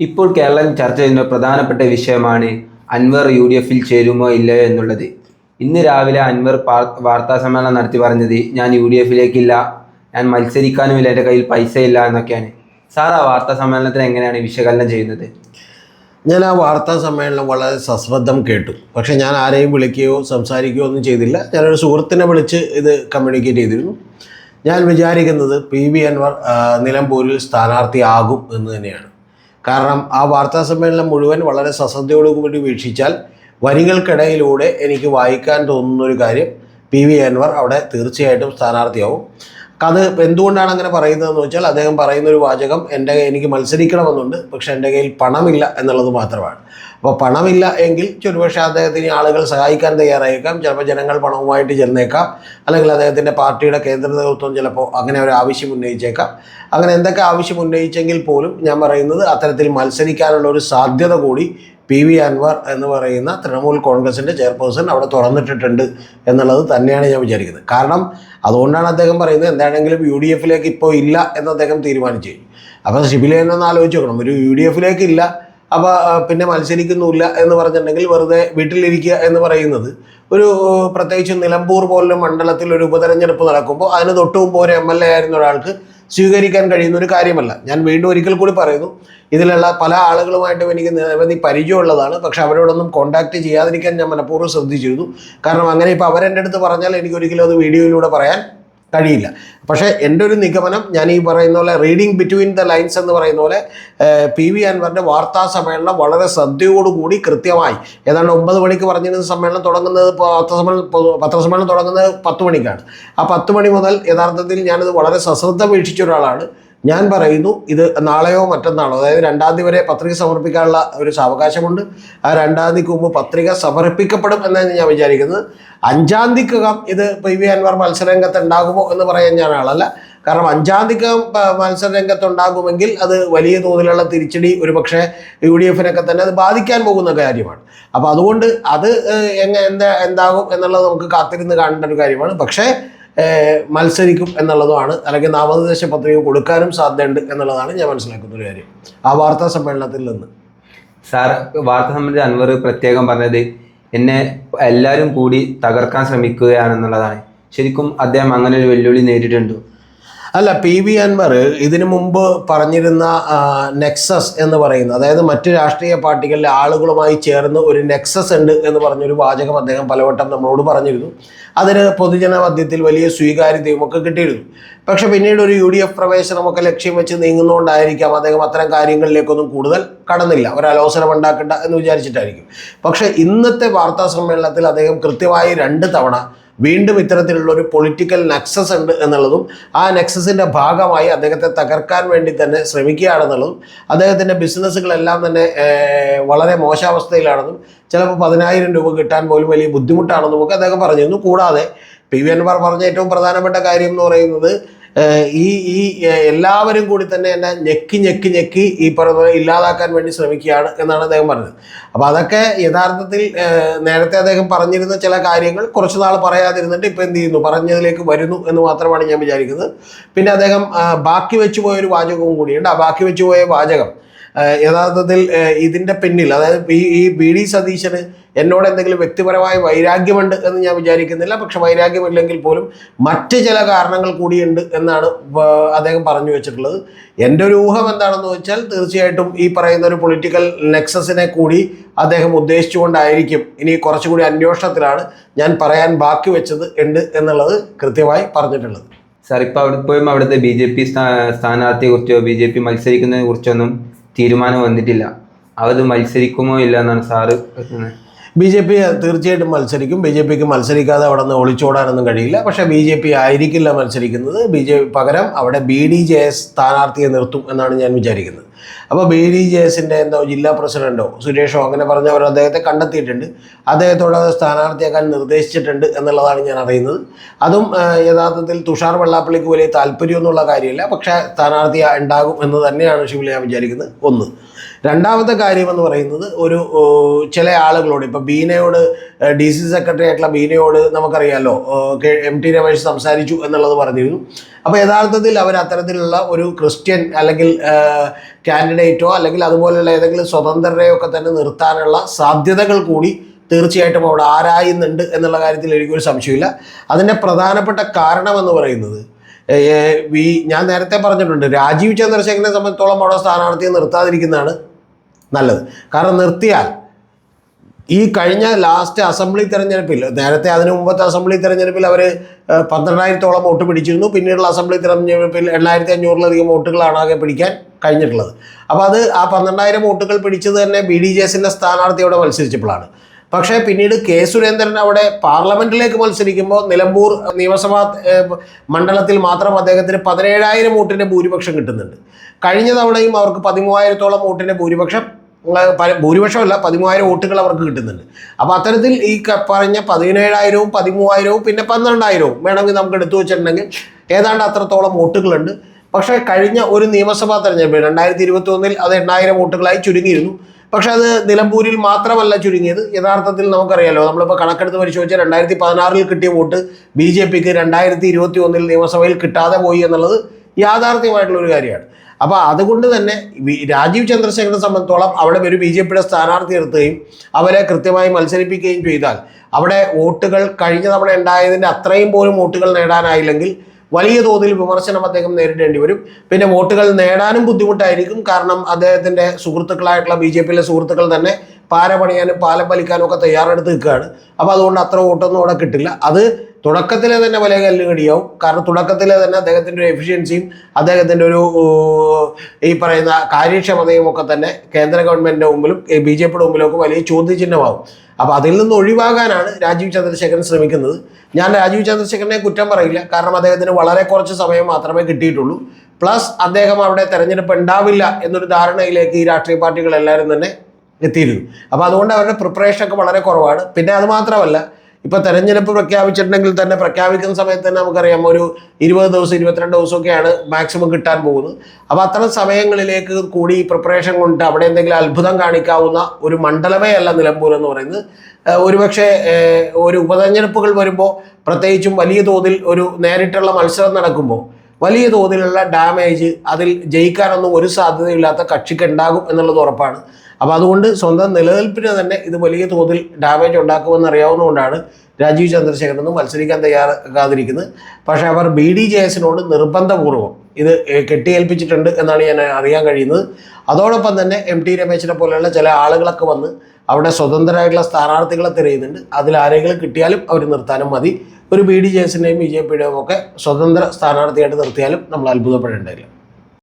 ഇപ്പോൾ കേരളം ചർച്ച ചെയ്യുന്ന പ്രധാനപ്പെട്ട വിഷയമാണ് അൻവർ UDFിൽ ചേരുമോ ഇല്ലയോ എന്നുള്ളത്. ഇന്ന് രാവിലെ അൻവർ വാർത്താ സമ്മേളനം നടത്തി പറഞ്ഞത് ഞാൻ UDFിലേക്കില്ല, ഞാൻ മത്സരിക്കാനുമില്ല, എൻ്റെ കയ്യിൽ പൈസയില്ല എന്നൊക്കെയാണ്. സാർ ആ വാർത്താ സമ്മേളനത്തിൽ എങ്ങനെയാണ് വിശകലനം ചെയ്യുന്നത്? ഞാൻ ആ വാർത്താ സമ്മേളനം വളരെ സശ്രദ്ധം കേട്ടു. പക്ഷേ ഞാൻ ആരെയും വിളിക്കുകയോ സംസാരിക്കുകയോ ഒന്നും ചെയ്തില്ല. ഞാനൊരു സുഹൃത്തിനെ വിളിച്ച് ഇത് കമ്മ്യൂണിക്കേറ്റ് ചെയ്തിരുന്നു. ഞാൻ വിചാരിക്കുന്നത് PV അൻവർ നിലമ്പൂരിൽ സ്ഥാനാർത്ഥിയാകും എന്ന് തന്നെയാണ്. കാരണം ആ വാർത്താ സമ്മേളനം മുഴുവൻ വളരെ സശ്രദ്ധയോടുകൂടി വീക്ഷിച്ചാൽ വരികൾക്കിടയിലൂടെ എനിക്ക് വായിക്കാൻ തോന്നുന്നൊരു കാര്യം PV അൻവർ അവിടെ തീർച്ചയായിട്ടും സ്ഥാനാർത്ഥിയാവും. അത് എന്തുകൊണ്ടാണ് അങ്ങനെ പറയുന്നതെന്ന് വെച്ചാൽ അദ്ദേഹം പറയുന്നൊരു വാചകം എനിക്ക് മത്സരിക്കണമെന്നുണ്ട്, പക്ഷേ എൻ്റെ കയ്യിൽ പണമില്ല എന്നുള്ളത് മാത്രമാണ്. അപ്പോൾ പണമില്ല എങ്കിൽ ഒരുപക്ഷെ അദ്ദേഹത്തിന് ആളുകൾ സഹായിക്കാൻ തയ്യാറായേക്കാം. ചിലപ്പോൾ ജനങ്ങൾ പണവുമായിട്ട് ചെന്നേക്കാം, അല്ലെങ്കിൽ അദ്ദേഹത്തിൻ്റെ പാർട്ടിയുടെ കേന്ദ്ര നേതൃത്വം ചിലപ്പോൾ അങ്ങനെ ഒരു ആവശ്യം ഉന്നയിച്ചേക്കാം. അങ്ങനെ എന്തൊക്കെ ആവശ്യം ഉന്നയിച്ചെങ്കിൽ പോലും ഞാൻ പറയുന്നത് അത്തരത്തിൽ മത്സരിക്കാനുള്ള ഒരു സാധ്യത കൂടി PV അൻവർ എന്ന് പറയുന്ന തൃണമൂൽ കോൺഗ്രസിൻ്റെ ചെയർപേഴ്സൺ അവിടെ തുറന്നിട്ടിട്ടുണ്ട് എന്നുള്ളത് തന്നെയാണ് ഞാൻ വിചാരിക്കുന്നത്. കാരണം അതുകൊണ്ടാണ് അദ്ദേഹം പറയുന്നത് എന്താണെങ്കിലും UDFിലേക്ക് ഇപ്പോൾ ഇല്ല എന്ന് അദ്ദേഹം തീരുമാനിച്ചു കഴിഞ്ഞു. അപ്പോൾ ശിബിലേനൊന്ന് ആലോചിച്ച് നോക്കണം, ഒരു UDFിലേക്ക് ഇല്ല, അപ്പോൾ പിന്നെ മത്സരിക്കുന്നില്ല എന്ന് പറഞ്ഞിട്ടുണ്ടെങ്കിൽ വെറുതെ വീട്ടിലിരിക്കുക എന്ന് പറയുന്നത് ഒരു പ്രത്യേകിച്ച് നിലമ്പൂർ പോലുള്ള മണ്ഡലത്തിൽ ഒരു ഉപതെരഞ്ഞെടുപ്പ് നടക്കുമ്പോൾ അതിന് തൊട്ട് മുമ്പ് ഒരു MLA ആയിരുന്ന ഒരാൾക്ക് സ്വീകരിക്കാൻ കഴിയുന്ന ഒരു കാര്യമല്ല. ഞാൻ വീണ്ടും ഒരിക്കൽ കൂടി പറയുന്നു, ഇതിലുള്ള പല ആളുകളുമായിട്ടും എനിക്ക് നിരവധി പരിചയമുള്ളതാണ്. പക്ഷെ അവരോടൊന്നും കോൺടാക്റ്റ് ചെയ്യാതിരിക്കാൻ ഞാൻ മനഃപൂർവ്വം ശ്രദ്ധിച്ചിരുന്നു. കാരണം അങ്ങനെ ഇപ്പോൾ അവരെൻ്റെ അടുത്ത് പറഞ്ഞാൽ എനിക്കൊരിക്കലും അത് വീഡിയോയിലൂടെ പറയാൻ കഴിയില്ല. പക്ഷേ എൻ്റെ ഒരു നിഗമനം, ഞാൻ ഈ പറയുന്ന പോലെ റീഡിങ് ബിറ്റ്വീൻ ദ ലൈൻസ് എന്ന് പറയുന്ന പോലെ PV അൻവറിൻ്റെ വാർത്താ സമ്മേളനം വളരെ ശ്രദ്ധയോടുകൂടി കൃത്യമായി ഏതാണ്ട് 9 മണിക്ക് പറഞ്ഞിരുന്ന സമ്മേളനം തുടങ്ങുന്നത്, പത്രസമ്മേളനം തുടങ്ങുന്നത് 10 മണിക്കാണ്. ആ 10 മണി മുതൽ യഥാർത്ഥത്തിൽ ഞാനിത് വളരെ സശ്രദ്ധ വീക്ഷിച്ച ഒരാളാണ്. ഞാൻ പറയുന്നു, ഇത് നാളെയോ മറ്റന്നാളോ, അതായത് 2-ാം തീയതി വരെ പത്രിക സമർപ്പിക്കാനുള്ള ഒരു സാവകാശമുണ്ട്. ആ 2-ാം തീയതിക്ക് മുമ്പ് പത്രിക സമർപ്പിക്കപ്പെടും എന്നാണ് ഞാൻ വിചാരിക്കുന്നത്. 5-ാം തീയതിക്കകം ഇത് PV അൻവർ മത്സരരംഗത്ത് ഉണ്ടാകുമോ എന്ന് പറയാൻ ഞാൻ ആളല്ല. കാരണം 5-ാം തീയതിക്കകം മത്സരരംഗത്ത് ഉണ്ടാകുമെങ്കിൽ അത് വലിയ തോതിലുള്ള തിരിച്ചടി ഒരുപക്ഷെ UDFിനൊക്കെ തന്നെ അത് ബാധിക്കാൻ പോകുന്ന കാര്യമാണ്. അപ്പോൾ അതുകൊണ്ട് അത് എന്താകും എന്നുള്ളത് നമുക്ക് കാത്തിരുന്ന് കാണേണ്ട ഒരു കാര്യമാണ്. പക്ഷേ മത്സരിക്കും എന്നുള്ളതുമാണ്, അല്ലെങ്കിൽ നാമനിർദ്ദേശ പത്രിക കൊടുക്കാനും സാധ്യതയുണ്ട് എന്നുള്ളതാണ് ഞാൻ മനസ്സിലാക്കുന്ന ഒരു കാര്യം ആ വാർത്താ സമ്മേളനത്തിൽ നിന്ന്. സാർ, വാർത്താ സമ്മേളനത്തിൽ അൻവർ പ്രത്യേകം പറഞ്ഞത് എന്നെ എല്ലാവരും കൂടി തകർക്കാൻ ശ്രമിക്കുകയാണെന്നുള്ളതാണ്. ശരിക്കും അദ്ദേഹം അങ്ങനെ ഒരു വെല്ലുവിളി നേരിട്ടുണ്ടോ? അല്ല, PV അൻവർ ഇതിനു മുമ്പ് പറഞ്ഞിരുന്ന നെക്സസ് എന്ന് പറയുന്ന, അതായത് മറ്റ് രാഷ്ട്രീയ പാർട്ടികളിലെ ആളുകളുമായി ചേർന്ന് ഒരു നെക്സസ് ഉണ്ട് എന്ന് പറഞ്ഞൊരു വാചകം അദ്ദേഹം പലവട്ടം നമ്മളോട് പറഞ്ഞിരുന്നു. അതിന് പൊതുജന മധ്യത്തിൽ വലിയ സ്വീകാര്യതയും ഒക്കെ കിട്ടിയിരുന്നു. പക്ഷെ പിന്നീട് ഒരു UDF പ്രവേശനമൊക്കെ ലക്ഷ്യം വെച്ച് നീങ്ങുന്നതുകൊണ്ടായിരിക്കാം അദ്ദേഹം അത്തരം കാര്യങ്ങളിലേക്കൊന്നും കൂടുതൽ കടന്നില്ല, ഒരലോസരം ഉണ്ടാക്കണ്ട എന്ന് വിചാരിച്ചിട്ടായിരിക്കും. പക്ഷേ ഇന്നത്തെ വാർത്താ സമ്മേളനത്തിൽ അദ്ദേഹം കൃത്യമായി 2 തവണ വീണ്ടും ഇത്തരത്തിലുള്ള ഒരു പൊളിറ്റിക്കൽ നെക്സസ് ഉണ്ട് എന്നുള്ളതും ആ നെക്സസിൻ്റെ ഭാഗമായി അദ്ദേഹത്തെ തകർക്കാൻ വേണ്ടി തന്നെ ശ്രമിക്കുകയാണെന്നുള്ളതും അദ്ദേഹത്തിൻ്റെ ബിസിനസ്സുകളെല്ലാം തന്നെ വളരെ മോശാവസ്ഥയിലാണെന്നും ചിലപ്പോൾ 10,000 രൂപ കിട്ടാൻ പോലും വലിയ ബുദ്ധിമുട്ടാണെന്നും ഒക്കെ അദ്ദേഹം പറഞ്ഞിരുന്നു. കൂടാതെ PV അൻവർ പറഞ്ഞ ഏറ്റവും പ്രധാനപ്പെട്ട കാര്യം എന്ന് പറയുന്നത് ഈ എല്ലാവരും കൂടി തന്നെ എന്നെ ഞെക്കി ഈ പറഞ്ഞ ഇല്ലാതാക്കാൻ വേണ്ടി ശ്രമിക്കുകയാണ് എന്നാണ് അദ്ദേഹം പറഞ്ഞത്. അപ്പോൾ അതൊക്കെ യഥാർത്ഥത്തിൽ നേരത്തെ അദ്ദേഹം പറഞ്ഞിരുന്ന ചില കാര്യങ്ങൾ കുറച്ച് നാൾ പറയാതിരുന്നിട്ട് ഇപ്പോൾ എന്ത് ചെയ്യുന്നു, പറഞ്ഞതിലേക്ക് വരുന്നു എന്ന് മാത്രമാണ് ഞാൻ വിചാരിക്കുന്നത്. പിന്നെ അദ്ദേഹം ബാക്കി വെച്ചു പോയൊരു വാചകവും കൂടിയുണ്ട്. ആ ബാക്കി വെച്ചു പോയ വാചകം യഥാർത്ഥത്തിൽ ഇതിൻ്റെ പിന്നിൽ, അതായത് ഈ BD സതീശന് എന്നോട് എന്തെങ്കിലും വ്യക്തിപരമായ വൈരാഗ്യമുണ്ട് എന്ന് ഞാൻ വിചാരിക്കുന്നില്ല. പക്ഷെ വൈരാഗ്യമില്ലെങ്കിൽ പോലും മറ്റ് ചില കാരണങ്ങൾ കൂടിയുണ്ട് എന്നാണ് അദ്ദേഹം പറഞ്ഞു വെച്ചിട്ടുള്ളത്. എൻ്റെ ഒരു ഊഹം എന്താണെന്ന് വെച്ചാൽ തീർച്ചയായിട്ടും ഈ പറയുന്ന ഒരു പൊളിറ്റിക്കൽ നെക്സസിനെ കൂടി അദ്ദേഹം ഉദ്ദേശിച്ചുകൊണ്ടായിരിക്കും ഇനി കുറച്ചുകൂടി അന്വേഷണത്തിലാണ് ഞാൻ പറയാൻ ബാക്കി വെച്ചത് ഉണ്ട് എന്നുള്ളത് കൃത്യമായി പറഞ്ഞിട്ടുള്ളത്. സാർ, ഇപ്പോൾ ഇപ്പോഴും അവിടുത്തെ BJP സ്ഥാനാർത്ഥിയെ കുറിച്ചോ BJP മത്സരിക്കുന്നതിനെ കുറിച്ചൊന്നും തീരുമാനം വന്നിട്ടില്ല. അത് മത്സരിക്കുമോ ഇല്ല എന്നാണ് സാറ് പറയുന്നത്? BJP തീർച്ചയായിട്ടും മത്സരിക്കും. BJPക്ക് മത്സരിക്കാതെ അവിടെ നിന്ന് ഒളിച്ചോടാനൊന്നും കഴിയില്ല. പക്ഷേ BJP ആയിരിക്കില്ല മത്സരിക്കുന്നത്. പകരം അവിടെ BDJS സ്ഥാനാർത്ഥിയെ നിർത്തും എന്നാണ് ഞാൻ വിചാരിക്കുന്നത്. അപ്പോൾ BDJSൻ്റെ എന്തോ ജില്ലാ പ്രസിഡന്റോ സുരേഷോ അങ്ങനെ പറഞ്ഞവർ അദ്ദേഹത്തെ കണ്ടെത്തിയിട്ടുണ്ട്. അദ്ദേഹത്തോട് അത് സ്ഥാനാർത്ഥിയാക്കാൻ നിർദ്ദേശിച്ചിട്ടുണ്ട് എന്നുള്ളതാണ് ഞാൻ അറിയുന്നത്. അതും യഥാർത്ഥത്തിൽ തുഷാർ വെള്ളാപ്പള്ളിക്ക് വലിയ താല്പര്യമൊന്നുള്ള കാര്യമില്ല. പക്ഷേ സ്ഥാനാർത്ഥി ഉണ്ടാകും എന്ന് തന്നെയാണ് ഷിബില ഞാൻ വിചാരിക്കുന്നത്. ഒന്ന് രണ്ടാമത്തെ കാര്യം എന്ന് പറയുന്നത് ചില ആളുകളോട് ഇപ്പോൾ ബീനയോട് DC സെക്രട്ടറി ആയിട്ടുള്ള ബീനയോട് നമുക്കറിയാമല്ലോ MT രമേശ് സംസാരിച്ചു എന്നുള്ളത് പറഞ്ഞിരുന്നു. അപ്പോൾ യഥാർത്ഥത്തിൽ അവർ അത്തരത്തിലുള്ള ഒരു ക്രിസ്ത്യൻ അല്ലെങ്കിൽ കാൻഡിഡേറ്റോ അല്ലെങ്കിൽ അതുപോലെയുള്ള ഏതെങ്കിലും സ്വതന്ത്രരെയോ ഒക്കെ തന്നെ നിർത്താനുള്ള സാധ്യതകൾ കൂടി തീർച്ചയായിട്ടും അവിടെ ആരായുന്നുണ്ട് എന്നുള്ള കാര്യത്തിൽ എനിക്കൊരു സംശയമില്ല. അതിൻ്റെ പ്രധാനപ്പെട്ട കാരണമെന്ന് പറയുന്നത് ഞാൻ നേരത്തെ പറഞ്ഞിട്ടുണ്ട്, രാജീവ് ചന്ദ്രശേഖരനെ സംബന്ധിച്ചോളം അവിടെ സ്ഥാനാർത്ഥിയെ നിർത്താതിരിക്കുന്നതാണ് നല്ലത്. കാരണം നിർത്തിയാൽ ഈ കഴിഞ്ഞ ലാസ്റ്റ് അസംബ്ലി തെരഞ്ഞെടുപ്പിൽ, നേരത്തെ അതിനു മുമ്പത്തെ അസംബ്ലി തെരഞ്ഞെടുപ്പിൽ അവർ 12,000-ഓളം വോട്ട് പിടിച്ചിരുന്നു. പിന്നീടുള്ള അസംബ്ലി തെരഞ്ഞെടുപ്പിൽ 8,500-ലധികം വോട്ടുകളാണ് ആകെ പിടിക്കാൻ കഴിഞ്ഞിട്ടുള്ളത്. അപ്പോൾ അത് ആ 12,000 വോട്ടുകൾ പിടിച്ചത് തന്നെ BDJSന്റെ സ്ഥാനാർത്ഥി അവിടെ മത്സരിച്ചപ്പോഴാണ്. പക്ഷേ പിന്നീട് K. സുരേന്ദ്രൻ അവിടെ പാർലമെന്റിലേക്ക് മത്സരിക്കുമ്പോൾ നിലമ്പൂർ നിയമസഭാ മണ്ഡലത്തിൽ മാത്രം അദ്ദേഹത്തിന് 17,000 വോട്ടിൻ്റെ ഭൂരിപക്ഷം കിട്ടുന്നുണ്ട്. കഴിഞ്ഞ തവണയും അവർക്ക് 13,000-ഓളം വോട്ടിൻ്റെ ഭൂരിപക്ഷമല്ല 13,000 വോട്ടുകൾ അവർക്ക് കിട്ടുന്നുണ്ട്. അപ്പോൾ അത്തരത്തിൽ ഈ പറഞ്ഞ 17,000-ഉം 13,000-ഉം പിന്നെ 12,000-ഉം വേണമെങ്കിൽ നമുക്ക് എടുത്തു വെച്ചിട്ടുണ്ടെങ്കിൽ ഏതാണ്ട് അത്രത്തോളം വോട്ടുകളുണ്ട്. പക്ഷേ കഴിഞ്ഞ ഒരു നിയമസഭാ തെരഞ്ഞെടുപ്പ് 2021 അത് 8,000 വോട്ടുകളായി ചുരുങ്ങിയിരുന്നു. പക്ഷെ അത് നിലമ്പൂരിൽ മാത്രമല്ല ചുരുങ്ങിയത്. യഥാർത്ഥത്തിൽ നമുക്കറിയാലോ, നമ്മളിപ്പോൾ കണക്കെടുത്ത് പരിശോധിച്ചാൽ 2016 കിട്ടിയ വോട്ട് BJPക്ക് 2021 നിയമസഭയിൽ കിട്ടാതെ പോയി എന്നുള്ളത് യാഥാർത്ഥ്യമായിട്ടുള്ളൊരു കാര്യമാണ്. അപ്പോൾ അതുകൊണ്ട് തന്നെ രാജീവ് ചന്ദ്രശേഖരനെ സംബന്ധിച്ചോളം അവിടെ ഒരു BJPയുടെ സ്ഥാനാർത്ഥി നിർത്തുകയും അവരെ കൃത്യമായി മത്സരിപ്പിക്കുകയും ചെയ്താൽ അവിടെ വോട്ടുകൾ കഴിഞ്ഞ തവണ ഉണ്ടായതിൻ്റെ അത്രയും പോലും വോട്ടുകൾ നേടാനായില്ലെങ്കിൽ വലിയ തോതിൽ വിമർശനം അദ്ദേഹം നേരിടേണ്ടി വരും. പിന്നെ വോട്ടുകൾ നേടാനും ബുദ്ധിമുട്ടായിരിക്കും. കാരണം അദ്ദേഹത്തിൻ്റെ സുഹൃത്തുക്കളായിട്ടുള്ള BJPയിലെ സുഹൃത്തുക്കൾ തന്നെ പാര പണിയാനും പാലം വലിക്കാനും ഒക്കെ തയ്യാറെടുത്ത് നിൽക്കുകയാണ്. അപ്പോൾ അതുകൊണ്ട് അത്ര വോട്ടൊന്നും അവിടെ കിട്ടില്ല. അത് തുടക്കത്തിലെ തന്നെ വലിയ കല്ലുകടിയാവും. കാരണം തുടക്കത്തിലെ തന്നെ അദ്ദേഹത്തിൻ്റെ ഒരു എഫിഷ്യൻസിയും അദ്ദേഹത്തിൻ്റെ ഒരു ഈ പറയുന്ന കാര്യക്ഷമതയും ഒക്കെ തന്നെ കേന്ദ്ര ഗവൺമെൻറ്റിൻ്റെ മുമ്പിലും BJPയുടെ മുമ്പിലും ഒക്കെ വലിയ ചോദ്യചിഹ്നമാവും. അപ്പോൾ അതിൽ നിന്ന് ഒഴിവാകാനാണ് രാജീവ് ചന്ദ്രശേഖരൻ ശ്രമിക്കുന്നത്. ഞാൻ രാജീവ് ചന്ദ്രശേഖരനെ കുറ്റം പറയില്ല. കാരണം അദ്ദേഹത്തിന് വളരെ കുറച്ച് സമയം മാത്രമേ കിട്ടിയിട്ടുള്ളൂ. പ്ലസ് അദ്ദേഹം അവിടെ തെരഞ്ഞെടുപ്പ് ഉണ്ടാവില്ല എന്നൊരു ധാരണയിലേക്ക് ഈ രാഷ്ട്രീയ പാർട്ടികളെല്ലാവരും തന്നെ എത്തിയിരുന്നു. അപ്പോൾ അതുകൊണ്ട് അവരുടെ പ്രിപ്പറേഷനൊക്കെ വളരെ കുറവാണ്. പിന്നെ അത് മാത്രമല്ല, ഇപ്പോൾ തെരഞ്ഞെടുപ്പ് പ്രഖ്യാപിച്ചിട്ടുണ്ടെങ്കിൽ തന്നെ പ്രഖ്യാപിക്കുന്ന സമയത്ത് തന്നെ നമുക്കറിയാം ഒരു 20 ദിവസം 22 ദിവസമൊക്കെയാണ് മാക്സിമം കിട്ടാൻ പോകുന്നത്. അപ്പോൾ അത്തരം സമയങ്ങളിലേക്ക് കൂടി പ്രിപ്പറേഷൻ കൊണ്ട് അവിടെ എന്തെങ്കിലും അത്ഭുതം കാണിക്കാവുന്ന ഒരു മണ്ഡലമേ അല്ല നിലമ്പൂർ എന്ന് പറയുന്നത്. ഒരുപക്ഷെ ഒരു ഉപതെരഞ്ഞെടുപ്പുകൾ വരുമ്പോൾ, പ്രത്യേകിച്ചും വലിയ തോതിൽ ഒരു നേരിട്ടുള്ള മത്സരം നടക്കുമ്പോൾ വലിയ തോതിലുള്ള ഡാമേജ് അതിൽ ജയിക്കാനൊന്നും ഒരു സാധ്യതയില്ലാത്ത കക്ഷിക്ക് ഉണ്ടാകും എന്നുള്ളത് ഉറപ്പാണ്. അപ്പോൾ അതുകൊണ്ട് സ്വന്തം നിലനിൽപ്പിന് തന്നെ ഇത് വലിയ തോതിൽ ഡാമേജ് ഉണ്ടാക്കുമെന്ന് അറിയാവുന്നതുകൊണ്ടാണ് രാജീവ് ചന്ദ്രശേഖരനൊന്നും മത്സരിക്കാൻ തയ്യാറാകാതിരിക്കുന്നത്. പക്ഷേ അവർ BDJSനോട് നിർബന്ധപൂർവ്വം ഇത് കെട്ടിയേൽപ്പിച്ചിട്ടുണ്ട് എന്നാണ് ഞാൻ അറിയാൻ കഴിയുന്നത്. അതോടൊപ്പം തന്നെ MT രമേശിനെ പോലെയുള്ള ചില ആളുകളൊക്കെ വന്ന് അവിടെ സ്വതന്ത്രരായിട്ടുള്ള സ്ഥാനാർത്ഥികളെ തിരയുന്നുണ്ട്. അതിലാരെങ്കിലും കിട്ടിയാലും അവർ നിർത്താനും മതി. ഒരു BDJSൻ്റെയും BJPയുടെയും ഒക്കെ സ്വതന്ത്ര സ്ഥാനാർത്ഥിയായിട്ട് നിർത്തിയാലും നമ്മൾ അത്ഭുതപ്പെടേണ്ടതില്ല.